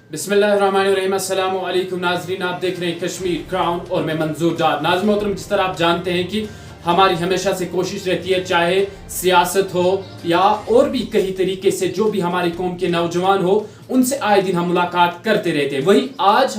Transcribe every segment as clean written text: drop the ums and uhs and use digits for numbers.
बिस्मिल्लाहिर्रहमानिर्रहीम। अस्सलामु अलैकुम नाज़रीन, आप देख रहे हैं कश्मीर क्राउन और मैं मंजूर डार। नाज़रीन मोहतरम, जिस तरह आप जानते हैं कि हमारी हमेशा से कोशिश रहती है, चाहे सियासत हो या और भी कई तरीके से जो भी हमारी कौम के नौजवान हो, उनसे आए दिन हम मुलाकात करते रहते हैं। वही आज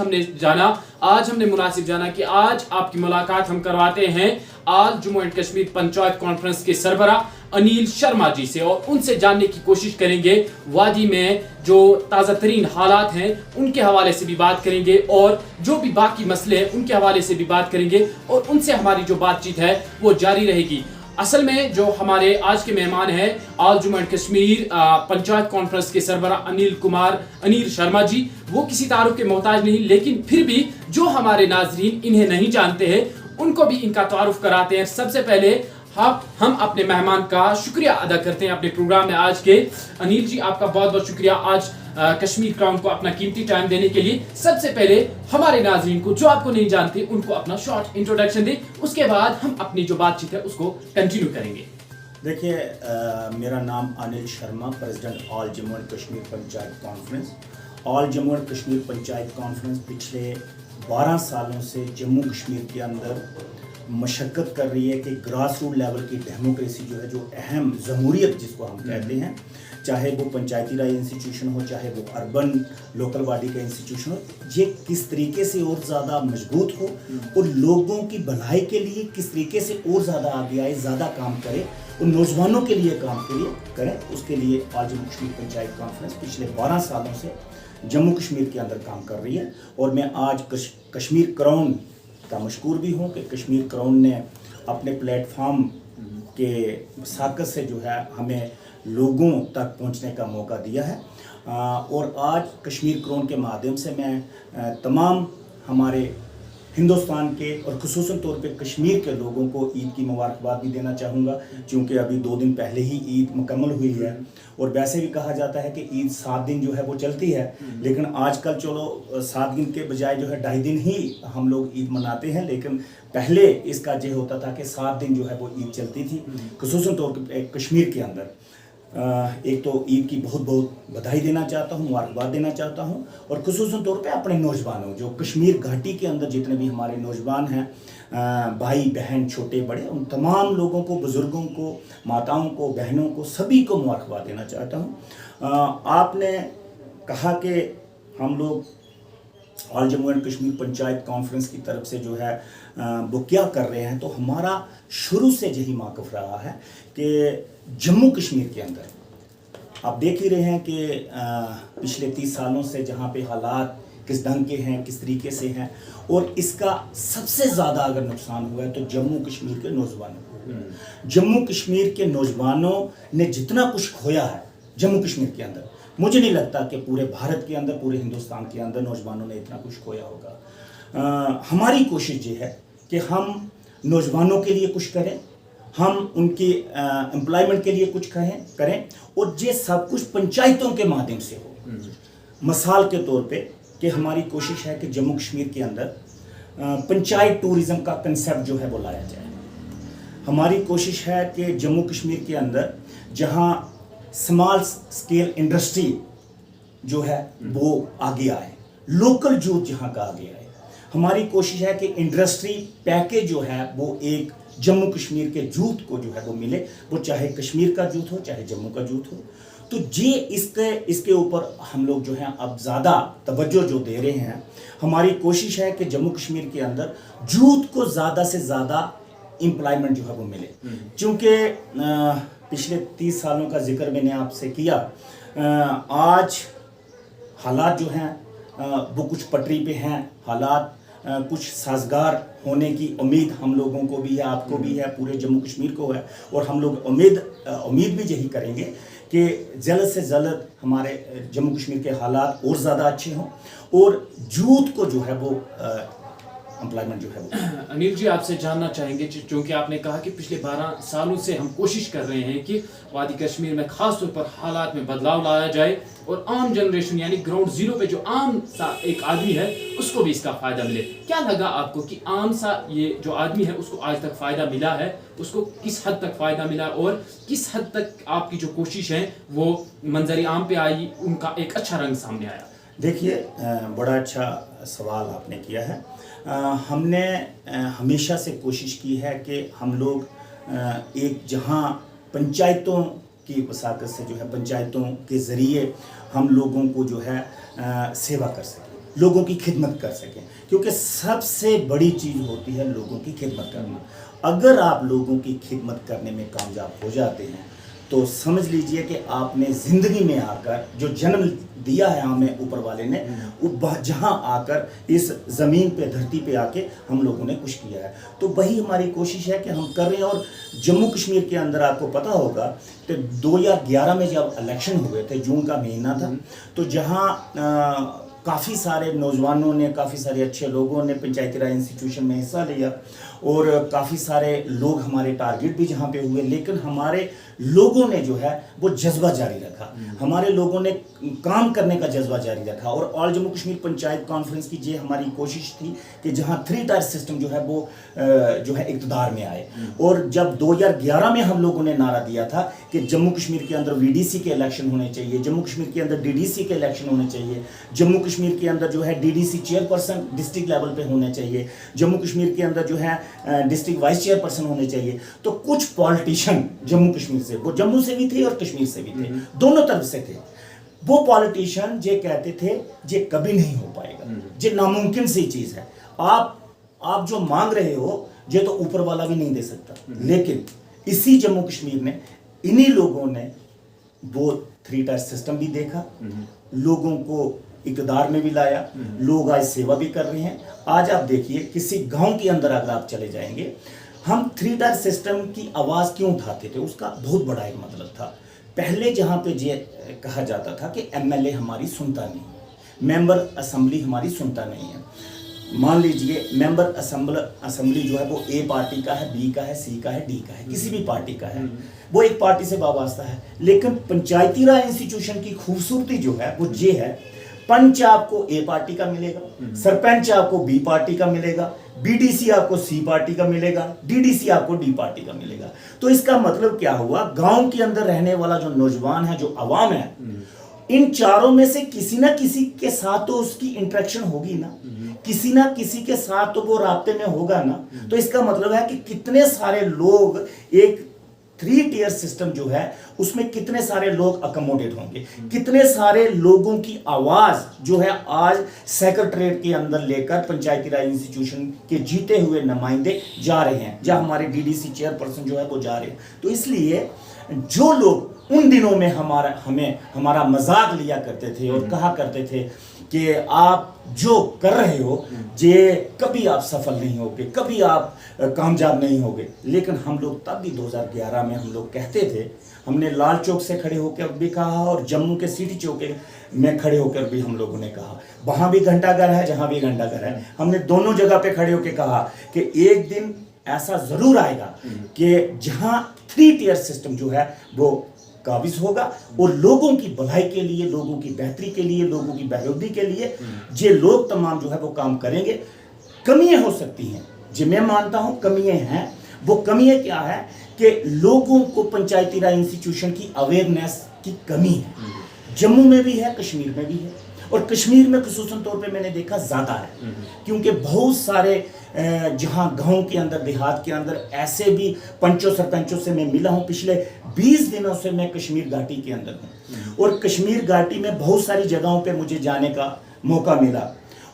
हमने मुनासिब जाना कि आज आपकी मुलाकात हम करवाते हैं आज जम्मू एंड कश्मीर पंचायत कॉन्फ्रेंस के सरबरा अनिल शर्मा जी से, और उनसे जानने की कोशिश करेंगे वादी में जो ताज़ा तरीन हालात हैं उनके हवाले से भी बात करेंगे, और जो भी बाकी मसले हैं उनके हवाले से भी बात करेंगे, और उनसे हमारी जो बातचीत है वो जारी रहेगी। असल में जो हमारे आज के मेहमान हैं all Jammu and Kashmir panchayat conference के सरबरा अनिल शर्मा जी, वो किसी तारुफ के मोहताज नहीं, लेकिन फिर भी जो हमारे नाजरीन इन्हें नहीं जानते हैं उनको भी इनका तारुफ कराते हैं। सबसे पहले हम अपने मेहमान का शुक्रिया अदा करते हैं अपने प्रोग्राम में आज के। अनिल जी, आपका बहुत बहुत शुक्रिया आज कश्मीर क्राउन को अपना कीमती टाइम देने के लिए। सबसे पहले हमारे नाजरीन को जो आपको नहीं जानते उनको अपना शॉर्ट इंट्रोडक्शन दें, उसके बाद हम अपनी जो बातचीत है उसको कंटिन्यू करेंगे। देखिए, मेरा नाम Anil Sharma, president all Jammu and Kashmir panchayat conference. All Jammu and Kashmir panchayat conference पिछले 12 सालों से जम्मू कश्मीर के अंदर मशक्क़त कर रही है कि ग्रास रूट लेवल की डेमोक्रेसी जो है, जो अहम जमहूरियत जिसको हम कहते हैं, चाहे वो पंचायती राज इंस्टीट्यूशन हो, चाहे वो अर्बन लोकल बॉडी का इंस्टीट्यूशन हो, ये किस तरीके से और ज़्यादा मजबूत हो और लोगों की भलाई के लिए किस तरीके से और ज़्यादा आगे आए, ज़्यादा काम करे और नौजवानों के लिए काम के लिए करें, उसके लिए आज जम्मू कश्मीर पंचायत कॉन्फ्रेंस पिछले 12 सालों से जम्मू कश्मीर के अंदर काम कर रही है। और मैं आज कश्मीर क्राउन का मशकूर भी हूँ कि कश्मीर क्राउन ने अपने प्लेटफॉर्म के साकत से जो है हमें लोगों तक पहुँचने का मौका दिया है। और आज कश्मीर क्राउन के माध्यम से मैं तमाम हमारे हिंदुस्तान के और ख़ुसूसन तौर पे कश्मीर के लोगों को ईद की मुबारकबाद भी देना चाहूँगा, क्योंकि अभी 2 दिन पहले ही ईद मुकम्मल हुई है। और वैसे भी कहा जाता है कि ईद 7 दिन जो है वो चलती है, लेकिन आजकल चलो 7 दिन के बजाय जो है 2.5 दिन ही हम लोग ईद मनाते हैं, लेकिन पहले इसका ये होता था कि 7 दिन जो है वो ईद चलती थी ख़ुसूसन तौर पर कश्मीर के अंदर। एक तो ईद की बहुत बहुत बधाई देना चाहता हूँ, मुबारकबाद देना चाहता हूँ, और ख़ुसूसन तौर पे अपने नौजवानों, जो कश्मीर घाटी के अंदर जितने भी हमारे नौजवान हैं, भाई बहन छोटे बड़े, उन तमाम लोगों को, बुज़ुर्गों को, माताओं को, बहनों को, सभी को मुबारकबाद देना चाहता हूँ। आपने कहा कि हम लोग all Jammu and Kashmir panchayat conference की तरफ से जो है वो क्या कर रहे हैं, तो हमारा शुरू से यही मौक़िफ़ रहा है कि जम्मू कश्मीर के अंदर आप देख ही रहे हैं कि पिछले 30 सालों से जहाँ पे हालात किस ढंग के हैं, किस तरीके से हैं, और इसका सबसे ज़्यादा अगर नुकसान हुआ है तो जम्मू कश्मीर के नौजवानों को। जम्मू कश्मीर के नौजवानों ने जितना कुछ खोया है जम्मू कश्मीर के अंदर, मुझे नहीं लगता कि पूरे भारत के अंदर, पूरे हिंदुस्तान के अंदर नौजवानों ने इतना कुछ खोया होगा। हमारी कोशिश ये है कि हम नौजवानों के लिए कुछ करें, हम उनकी एम्प्लॉयमेंट के लिए कुछ करें, और ये सब कुछ पंचायतों के माध्यम से हो। मिसाल के तौर पे कि हमारी कोशिश है कि जम्मू कश्मीर के अंदर पंचायत टूरिज़्म का कंसेप्ट जो है वो लाया जाए। हमारी कोशिश है कि जम्मू कश्मीर के अंदर जहाँ स्मॉल स्केल इंडस्ट्री जो है वो आगे आए, लोकल जूट जहाँ का आगे आए। हमारी कोशिश है कि इंडस्ट्री पैकेज जो है वो एक जम्मू कश्मीर के जूट को जो है वो मिले, वो चाहे कश्मीर का जूट हो, चाहे जम्मू का जूट हो। तो ये इसके ऊपर हम लोग जो हैं अब ज़्यादा तवज्जो जो दे रहे हैं। हमारी कोशिश है कि जम्मू कश्मीर के अंदर जूट को ज़्यादा से ज़्यादा एम्प्लॉयमेंट जो है वो मिले, क्योंकि पिछले 30 सालों का जिक्र मैंने आपसे किया। आज हालात जो हैं वो कुछ पटरी पे हैं, हालात कुछ साजगार होने की उम्मीद हम लोगों को भी है, आपको भी है, पूरे जम्मू कश्मीर को है, और हम लोग उम्मीद भी यही करेंगे कि जल्द से जल्द हमारे जम्मू कश्मीर के हालात और ज़्यादा अच्छे हों और जूट को जो है वो एम्प्लॉयमेंट जो है वो। अनिल जी, आपसे जानना चाहेंगे, क्योंकि आपने कहा कि पिछले 12 सालों से हम कोशिश कर रहे हैं कि वादी कश्मीर में खास तौर पर हालात में बदलाव लाया जाए और आम जनरेशन यानी ग्राउंड जीरो पे जो आम सा एक आदमी है उसको भी इसका फ़ायदा मिले। क्या लगा आपको कि आम सा ये जो आदमी है उसको आज तक फ़ायदा मिला है, उसको किस हद तक फ़ायदा मिला और किस हद तक आपकी जो कोशिश है वो मंजर आम पे आई, उनका एक अच्छा रंग सामने आया? देखिए, बड़ा अच्छा सवाल आपने किया है। हमने हमेशा से कोशिश की है कि हम लोग एक जहां पंचायतों की वसाकत से जो है, पंचायतों के ज़रिए हम लोगों को जो है सेवा कर सकें, लोगों की खिदमत कर सकें, क्योंकि सबसे बड़ी चीज़ होती है लोगों की खिदमत करना। अगर आप लोगों की खिदमत करने में कामयाब हो जाते हैं तो समझ लीजिए कि आपने ज़िंदगी में आकर जो जन्म दिया है हमें ऊपर वाले ने, वो जहाँ आकर इस ज़मीन पे, धरती पे आके हम लोगों ने कुछ किया है। तो वही हमारी कोशिश है कि हम कर रहे हैं। और जम्मू कश्मीर के अंदर आपको पता होगा कि 2011 में जब इलेक्शन हुए थे, जून का महीना था, तो जहाँ काफ़ी सारे नौजवानों ने, काफ़ी सारे अच्छे लोगों ने पंचायती राज इंस्टीट्यूशन में हिस्सा लिया और काफ़ी सारे लोग हमारे टारगेट भी जहाँ पे हुए, लेकिन हमारे लोगों ने जो है वो जज्बा जारी रखा, हमारे लोगों ने काम करने का जज्बा जारी रखा। और ऑल जम्मू कश्मीर पंचायत कॉन्फ्रेंस की ये हमारी कोशिश थी कि जहाँ 3 टायर सिस्टम जो है वो जो है इक़्तिदार में आए। और जब 2011 में हम लोगों ने नारा दिया था कि जम्मू कश्मीर के अंदर VDC के इलेक्शन होने चाहिए, जम्मू कश्मीर के अंदर DDC के इलेक्शन होने चाहिए, जम्मू कश्मीर के अंदर जो है DDC चेयरपर्सन डिस्ट्रिक्ट लेवल पे होने चाहिए, जम्मू कश्मीर के अंदर जो है डिस्ट्रिक्ट वाइस चेयरपर्सन होने चाहिए, तो कुछ पॉलिटिशियन जम्मू कश्मीर से, वो जम्मू से भी थे और कश्मीर से भी थे, दोनों तरफ से थे, वो पॉलिटिशियन ये कहते थे ये कभी नहीं हो पाएगा, ये नामुमकिन सी चीज है, आप जो मांग रहे हो ये तो ऊपर वाला भी नहीं दे सकता। लेकिन इसी जम्मू कश्मीर ने, इन्हीं लोगों ने वो 3 टायर सिस्टम भी देखा, लोगों को इक़्तिदार में भी लाया, लोग आज सेवा भी कर रहे हैं। आज आप देखिए किसी गांव के अंदर अगर आप चले जाएंगे, हम 3 टायर सिस्टम की आवाज़ क्यों उठाते थे, उसका बहुत बड़ा एक मतलब था। पहले जहाँ पे ये कहा जाता था कि MLA हमारी सुनता नहीं, मेंबर असेंबली हमारी सुनता नहीं है। मान लीजिए मेंबर असेंबली जो है वो A पार्टी का है, B का है, C का है, D का है, किसी भी पार्टी का है, वो एक पार्टी से वाबस्ता है। लेकिन पंचायती राज इंस्टीट्यूशन की खूबसूरती जो है वो ये है, पंच आपको A पार्टी का मिलेगा, सरपंच आपको B पार्टी का मिलेगा, BDC आपको C पार्टी का मिलेगा, DDC आपको D पार्टी का मिलेगा। तो इसका मतलब क्या हुआ, गांव के अंदर रहने वाला जो नौजवान है, जो अवाम है, इन चारों में से किसी ना किसी के साथ तो उसकी इंटरेक्शन होगी ना, किसी ना किसी के साथ तो वो राब्ते में होगा ना। तो इसका मतलब है कि कितने सारे लोग, एक 3 टियर सिस्टम जो है उसमें कितने सारे लोग अकोमोडेट होंगे, कितने सारे लोगों की आवाज जो है आज सेक्रेटरीट के अंदर लेकर पंचायती राज इंस्टीट्यूशन के जीते हुए नुमाइंदे जा रहे हैं, जहां हमारे DDC चेयरपर्सन जो है वो जा रहे हैं। तो इसलिए जो लोग उन दिनों में हमारा मजाक लिया करते थे और कहा करते थे कि आप जो कर रहे हो ये कभी आप सफल नहीं होगे, कभी आप कामयाब नहीं होगे, लेकिन हम लोग तब भी 2011 में हम लोग कहते थे, हमने लाल चौक से खड़े होकर भी कहा और जम्मू के सिटी चौक में खड़े होकर भी हम लोगों ने कहा, वहां भी घंटाघर है जहां भी घंटाघर है, हमने दोनों जगह पे खड़े होकर कहा कि एक दिन ऐसा जरूर आएगा कि जहां 3 टियर सिस्टम जो है वो काबिज होगा और लोगों की भलाई के लिए, लोगों की बेहतरी के लिए, लोगों की बहबूदी के लिए ये लोग तमाम जो है वो काम करेंगे। कमियां हो सकती हैं, जो मैं मानता हूं कमियां हैं। वो कमियां क्या है कि लोगों को पंचायती राज इंस्टीट्यूशन की अवेयरनेस की कमी है, जम्मू में भी है, कश्मीर में भी है, और कश्मीर में खुसूसन तौर पे मैंने देखा ज़्यादा है, क्योंकि बहुत सारे जहां गांव के अंदर, देहात के अंदर ऐसे भी पंचों सरपंचों से मैं मिला हूं। पिछले 20 दिनों से मैं कश्मीर घाटी के अंदर हूं और कश्मीर घाटी में बहुत सारी जगहों पे मुझे जाने का मौका मिला,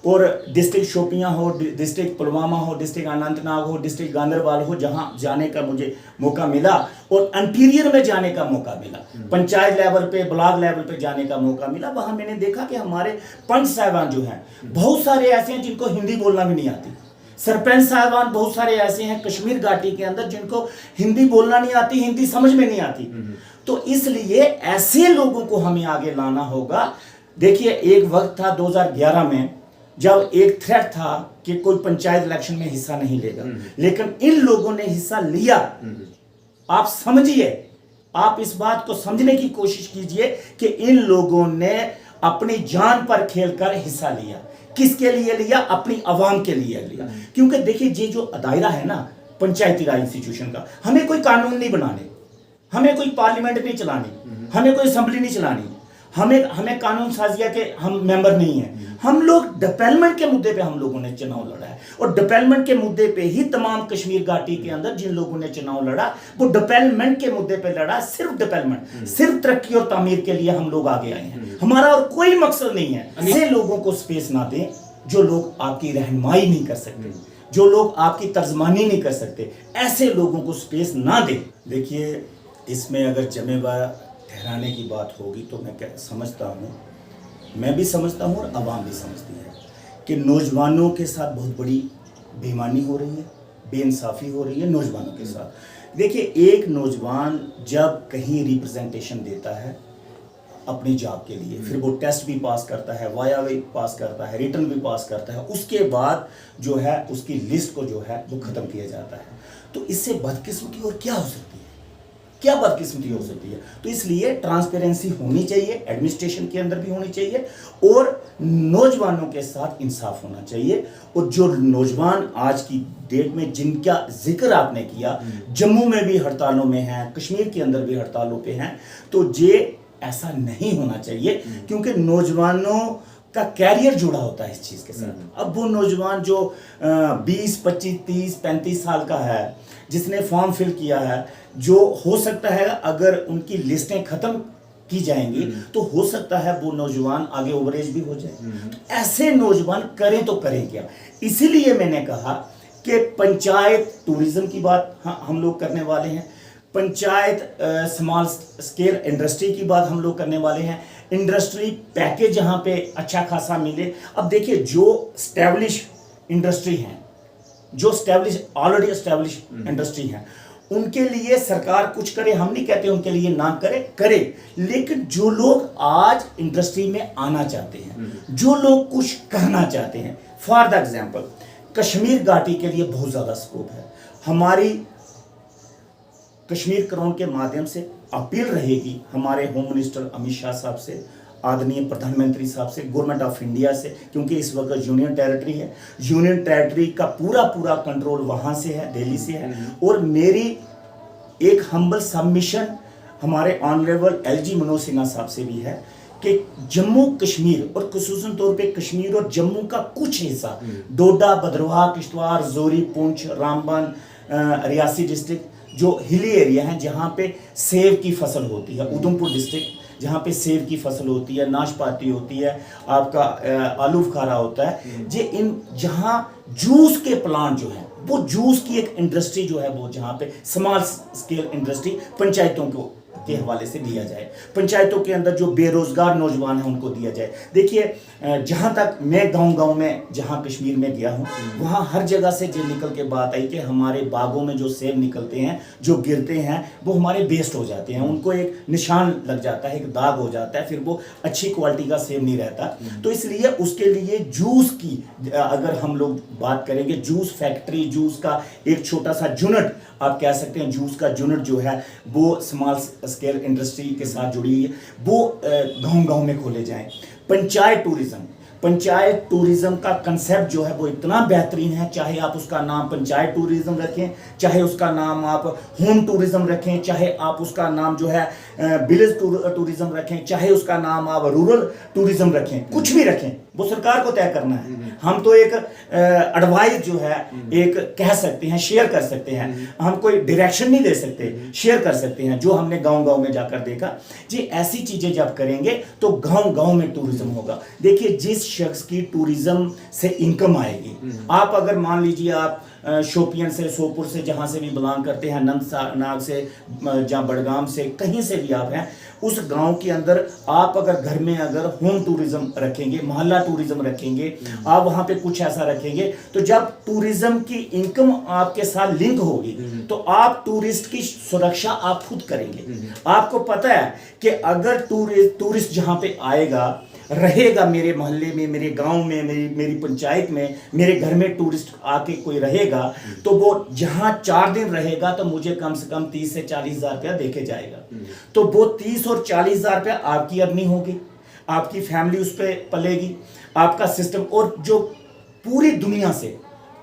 और डिस्ट्रिक्ट शोपियां हो, डिस्ट्रिक्ट पुलवामा हो, डिस्ट्रिक्ट अनंतनाग हो, डिस्ट्रिक्ट गांदरबल हो, जहां जाने का मुझे मौका मिला, और इंटीरियर में जाने का मौका मिला, पंचायत लेवल पे, ब्लॉक लेवल पे जाने का मौका मिला। वहां मैंने देखा कि हमारे पंच साहिबान जो हैं बहुत सारे ऐसे हैं जिनको हिंदी बोलना भी नहीं आती, सरपंच साहिबान बहुत सारे ऐसे हैं कश्मीर घाटी के अंदर जिनको हिंदी बोलना नहीं आती, हिंदी समझ में नहीं आती। तो इसलिए ऐसे लोगों को हमें आगे लाना होगा। देखिए, एक वक्त था 2011 में जब एक थ्रेट था कि कोई पंचायत इलेक्शन में हिस्सा नहीं लेगा, लेकिन इन लोगों ने हिस्सा लिया। आप समझिए, आप इस बात को समझने की कोशिश कीजिए कि इन लोगों ने अपनी जान पर खेलकर हिस्सा लिया। किसके लिए लिया? अपनी आवाम के लिए लिया। क्योंकि देखिए, ये जो दायरा है ना पंचायती राज इंस्टीट्यूशन का, हमें कोई कानून नहीं बनाने, हमें कोई पार्लियामेंट नहीं चलानी, हमें कोई असेंबली नहीं चलानी, हमें हमें कानून साजिया के हम मेंबर नहीं हैं। हम लोग डेवलपमेंट के मुद्दे पे हम लोगों ने चुनाव लड़ा है, और डेवलपमेंट के मुद्दे पे ही तमाम कश्मीर घाटी के अंदर जिन लोगों ने चुनाव लड़ा वो डेवलपमेंट के मुद्दे पे लड़ा। सिर्फ डेवलपमेंट, सिर्फ तरक्की और तामीर के लिए हम लोग आगे आए हैं। हमारा और कोई मकसद नहीं है। ऐसे लोगों को स्पेस ना दें जो लोग आपकी रहनुमाई नहीं कर सकते, जो लोग आपकी तर्जमानी नहीं कर सकते, ऐसे लोगों को स्पेस ना दें। देखिए, इसमें अगर जमेवा ठहराने की बात होगी तो मैं समझता हूँ, मैं भी समझता हूँ और आवाम भी समझती है कि नौजवानों के साथ बहुत बड़ी बेईमानी हो रही है, बेइंसाफ़ी हो रही है नौजवानों के साथ। देखिए, एक नौजवान जब कहीं रिप्रेजेंटेशन देता है अपनी जॉब के लिए, फिर वो टेस्ट भी पास करता है, वाया भी पास करता है, रिटर्न भी पास करता है, उसके बाद जो है उसकी लिस्ट को जो है वो ख़त्म किया जाता है। तो इससे बदकिस्मती और क्या हो सकती है, क्या बदकिस्मती हो सकती है? तो इसलिए ट्रांसपेरेंसी होनी चाहिए, एडमिनिस्ट्रेशन के अंदर भी होनी चाहिए, और नौजवानों के साथ इंसाफ होना चाहिए। और जो नौजवान आज की डेट में जिनका जिक्र आपने किया, जम्मू में भी हड़तालों में हैं, कश्मीर के अंदर भी हड़तालों पे हैं, तो ये ऐसा नहीं होना चाहिए, क्योंकि नौजवानों का कैरियर जुड़ा होता है इस चीज़ के साथ। अब वो नौजवान जो 20, 25, 30, 35 साल का है, जिसने फॉर्म फिल किया है, जो हो सकता है अगर उनकी लिस्टें ख़त्म की जाएंगी तो हो सकता है वो नौजवान आगे ओवरेज भी हो जाए। तो ऐसे नौजवान करें तो करें क्या? इसीलिए मैंने कहा कि पंचायत टूरिज्म की बात हम लोग करने वाले हैं, पंचायत स्मॉल स्केल इंडस्ट्री की बात हम लोग करने वाले हैं, इंडस्ट्री पैकेज जहाँ पे अच्छा खासा मिले। अब देखिए, जो स्टैब्लिश इंडस्ट्री हैं, जो ऑलरेडी एस्टैब्लिश इंडस्ट्री हैं, उनके लिए सरकार कुछ करे, हम नहीं कहते उनके लिए ना करे, लेकिन जो लोग आज इंडस्ट्री में आना चाहते हैं, जो लोग कुछ कहना चाहते हैं, फॉर द एग्जाम्पल कश्मीर घाटी के लिए बहुत ज़्यादा स्कोप है। हमारी कश्मीर क्राउन के माध्यम से अपील रहेगी हमारे होम मिनिस्टर अमित शाह साहब से, आदरणीय प्रधानमंत्री साहब से, गवर्नमेंट ऑफ इंडिया से, क्योंकि इस वक्त यूनियन टेरिटरी है, यूनियन टेरिटरी का पूरा कंट्रोल वहाँ से है, दिल्ली से है। और मेरी एक हम्बल सबमिशन हमारे ऑनरेबल LG मनोज सिन्हा साहब से भी है कि जम्मू कश्मीर और खुसूसन तौर पे कश्मीर और जम्मू का कुछ हिस्सा, डोडा, भद्रवाह, किश्तवाड़, जोरी, पुंछ, रामबन, रियासी डिस्ट्रिक्ट, जो हिली एरिया हैं जहाँ पे सेब की फसल होती है, उधमपुर डिस्ट्रिक्ट जहाँ पे सेब की फसल होती है, नाशपाती होती है, आपका आलू बुखारा होता है, जे इन जहाँ जूस के प्लांट जो है, वो जूस की एक इंडस्ट्री जो है वो जहाँ पे स्मॉल स्केल इंडस्ट्री पंचायतों को के हवाले से दिया जाए, पंचायतों के अंदर जो बेरोजगार नौजवान हैं उनको दिया जाए। देखिए, जहाँ तक मैं गांव में जहाँ कश्मीर में गया हूँ, वहाँ हर जगह से जो निकल के बात आई कि हमारे बागों में जो सेब निकलते हैं, जो गिरते हैं, वो हमारे वेस्ट हो जाते हैं, उनको एक निशान लग जाता है, एक दाग हो जाता है, फिर वो अच्छी क्वालिटी का सेब नहीं रहता। तो इसलिए उसके लिए जूस की अगर हम लोग बात करेंगे, जूस फैक्ट्री, जूस का एक छोटा सा यूनिट आप कह सकते हैं, जूस का यूनिट जो है वो स्मॉल स्केल इंडस्ट्री के साथ जुड़ी हुई है, वो गांव में खोले जाएं। पंचायत टूरिज्म का कंसेप्ट जो है वो इतना बेहतरीन है, चाहे आप उसका नाम पंचायत टूरिज्म रखें, चाहे उसका नाम आप होम टूरिज्म रखें, चाहे आप उसका नाम जो है विलेज टूरिज्म रखें, चाहे उसका नाम आप रूरल टूरिज्म रखें, कुछ भी रखें, वो सरकार को तय करना है। हम तो एक एडवाइस जो है एक कह सकते हैं, शेयर कर सकते हैं, हम कोई डायरेक्शन नहीं दे सकते, शेयर कर सकते हैं जो हमने गांव में जाकर देखा। जी, ऐसी चीजें जब करेंगे तो गांव में टूरिज्म होगा। देखिए, जिस शख्स की टूरिज्म से इनकम आएगी, आप अगर मान लीजिए आप शोपियन से, सोपुर से, जहाँ से भी बिलोंग करते हैं, अनंतनाग से, जहाँ बड़गाम से, कहीं से भी आप हैं, उस गांव के अंदर आप अगर घर में अगर होम टूरिज्म रखेंगे, मोहल्ला टूरिज्म रखेंगे, आप वहाँ पे कुछ ऐसा रखेंगे, तो जब टूरिज्म की इनकम आपके साथ लिंक होगी तो आप टूरिस्ट की सुरक्षा आप खुद करेंगे। आपको पता है कि अगर टूरिस्ट जहाँ पे आएगा, रहेगा, मेरे मोहल्ले में, मेरे गांव में, मेरी पंचायत में, मेरे घर में टूरिस्ट आके कोई रहेगा, तो वो जहां 4 दिन रहेगा तो मुझे कम से कम 30 से 40 हज़ार रुपया देके जाएगा। तो वो 30 और 40 हज़ार रुपया आपकी अर्निंग होगी, आपकी फैमिली उस पर पलेगी, आपका सिस्टम। और जो पूरी दुनिया से,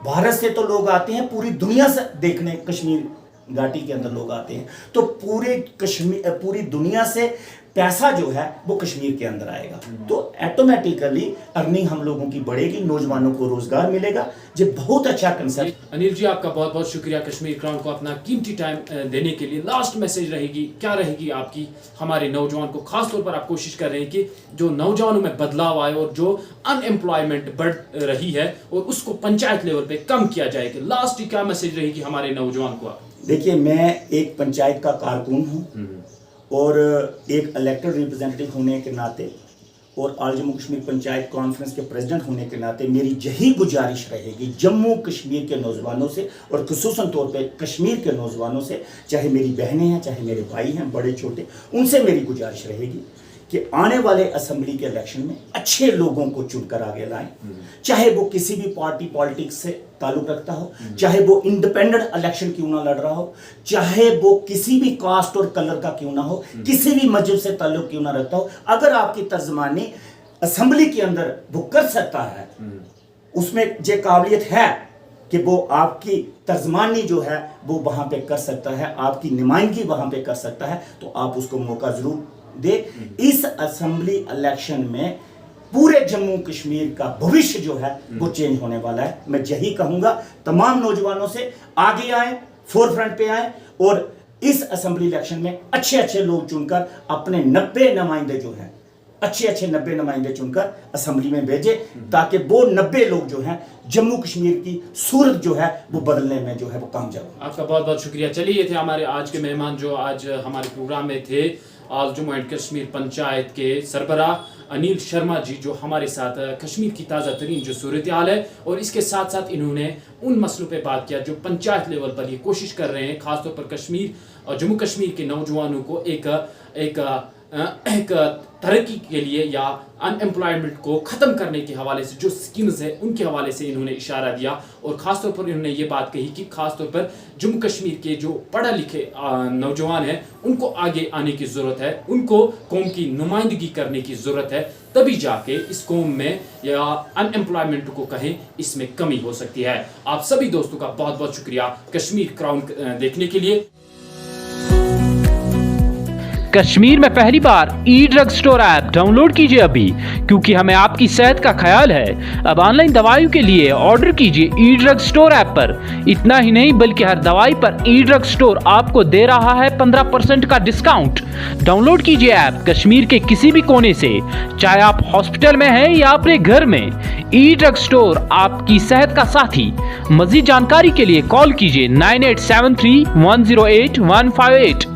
भारत से तो लोग आते हैं, पूरी दुनिया से देखने कश्मीर घाटी के अंदर लोग आते हैं, तो पूरी दुनिया से पैसा जो है वो कश्मीर के अंदर आएगा, तो ऑटोमेटिकली अर्निंग हम लोगों की बढ़ेगी, नौजवानों को रोजगार मिलेगा। ये बहुत अच्छा कंसेप्ट। अनिल जी, आपका बहुत बहुत शुक्रिया कश्मीर क्राउन को अपना कीमती टाइम देने के लिए। लास्ट मैसेज रहेगी, क्या रहेगी आपकी हमारे नौजवान को? खास तौर पर आप कोशिश कर रहे हैं कि जो नौजवानों में बदलाव आए और जो अनएम्प्लॉयमेंट बढ़ रही है और उसको पंचायत लेवल पे कम किया जाएगा। लास्ट क्या मैसेज रहेगी हमारे नौजवान को? देखिए, मैं एक पंचायत का कारकुन हूँ और एक इलेक्टेड रिप्रेजेंटेटिव होने के नाते और ऑल जम्मू कश्मीर पंचायत कॉन्फ्रेंस के प्रेसिडेंट होने के नाते मेरी यही गुजारिश रहेगी जम्मू कश्मीर के नौजवानों से और खुसूसन तौर पे कश्मीर के नौजवानों से, चाहे मेरी बहनें हैं, चाहे मेरे भाई हैं, बड़े छोटे, उनसे मेरी गुजारिश रहेगी कि आने वाले असेंबली के इलेक्शन में अच्छे लोगों को चुनकर आगे लाएं, चाहे वो किसी भी पार्टी पॉलिटिक्स से ताल्लुक रखता हो, चाहे वो इंडिपेंडेंट इलेक्शन क्यों ना लड़ रहा हो, चाहे वो किसी भी कास्ट और कलर का क्यों ना हो, किसी भी मजहब से ताल्लुक क्यों ना रखता हो। अगर आपकी तर्जमानी असेंबली के अंदर वो कर सकता है, उसमें ये काबिलियत है कि वो आपकी तर्जमानी जो है वो वहां पे कर सकता है, आपकी नुमाइंदगी वहां पे कर सकता है, तो आप उसको मौका जरूर दे। इस असेंबली इलेक्शन में पूरे जम्मू कश्मीर का भविष्य जो है वो चेंज होने वाला है। मैं यही कहूंगा तमाम नौजवानों से, आगे आए, फोरफ्रंट पे आए और इस असेंबली इलेक्शन में अच्छे अच्छे लोग चुनकर अपने 90 नुमाइंदे जो हैं, अच्छे 90 नुमाइंदे चुनकर असेंबली में भेजे, ताकि वो 90 लोग जो हैं जम्मू कश्मीर की सूरत जो है वो बदलने में जो है वो कामयाब हो। आपका बहुत बहुत शुक्रिया। चलिए, ये थे हमारे आज के मेहमान जो आज हमारे प्रोग्राम में थे, ऑल जम्मू एंड कश्मीर पंचायत के सरबराह अनिल शर्मा जी, जो हमारे साथ कश्मीर की ताज़ा तरीन जो सूरत हाल है और इसके साथ साथ इन्होंने उन मसलों पे बात किया जो पंचायत लेवल पर ये कोशिश कर रहे हैं, खासतौर पर कश्मीर और जम्मू कश्मीर के नौजवानों को एक तरक्की के लिए या अनएम्प्लॉयमेंट को ख़त्म करने के हवाले से जो स्कीम्स है उनके हवाले से इन्होंने इशारा दिया। और ख़ासतौर पर इन्होंने ये बात कही कि ख़ासतौर पर जम्मू कश्मीर के जो पढ़े लिखे नौजवान हैं उनको आगे आने की ज़रूरत है, उनको कौम की नुमाइंदगी करने की ज़रूरत है, तभी जाके इस कौम में या अनएम्प्लॉयमेंट को कहें इसमें कमी हो सकती है। आप सभी दोस्तों का बहुत बहुत शुक्रिया कश्मीर क्राउन देखने के लिए। कश्मीर में पहली बार ई ड्रग स्टोर ऐप डाउनलोड कीजिए अभी, क्योंकि हमें आपकी सेहत का ख्याल है। अब ऑनलाइन दवाइयों के लिए ऑर्डर कीजिए ई ड्रग स्टोर ऐप पर। इतना ही नहीं बल्कि हर दवाई पर ई ड्रग स्टोर आपको दे रहा है 15% का डिस्काउंट। डाउनलोड कीजिए ऐप कश्मीर के किसी भी कोने से, चाहे आप हॉस्पिटल में हैं या अपने घर में। ई ड्रग स्टोर आपकी सेहत का साथी। मजीद जानकारी के लिए कॉल कीजिए 9873 108 158।